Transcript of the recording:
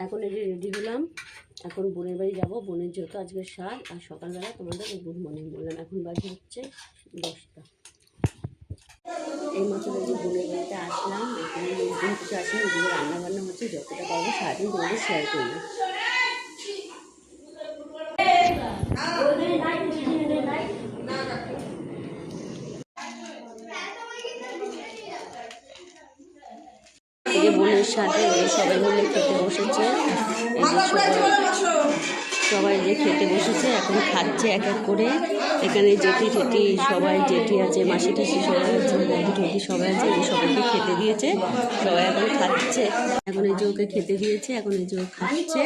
এখন এই যে রেডি হলাম, এখন বোনের বাড়ি যাবো। বোনের যেহেতু আজকে সাত, আর সকালবেলা তোমাদের গুড মর্নিং বললাম। এখন বাজে হচ্ছে 10টা। এই মাত্র যে বোনের বাড়িতে আসলাম, এখানে লোকজন কিছু আসেন, ওদিকে রান্নাবান্না হচ্ছে। যতটা পারবো সারাদিন তোমাদের শেয়ার করবো। এই যে বোনের সাথে সবাই মিলে খেতে বসেছে। এই যে সবাই যে খেতে বসেছে, এখন খাচ্ছে এক এক করে। এখানে জেঠি ঠেঠি সবাই, জেঠি আছে, মাসি টাসি সবাই আছে, বন্ধু ঠেঠি সবাই আছে। এই সবাইকে খেতে দিয়েছে, সবাই এখন খাচ্ছে। এখন এই যে ওকে খেতে দিয়েছে, এখন এই যে ও খাচ্ছে।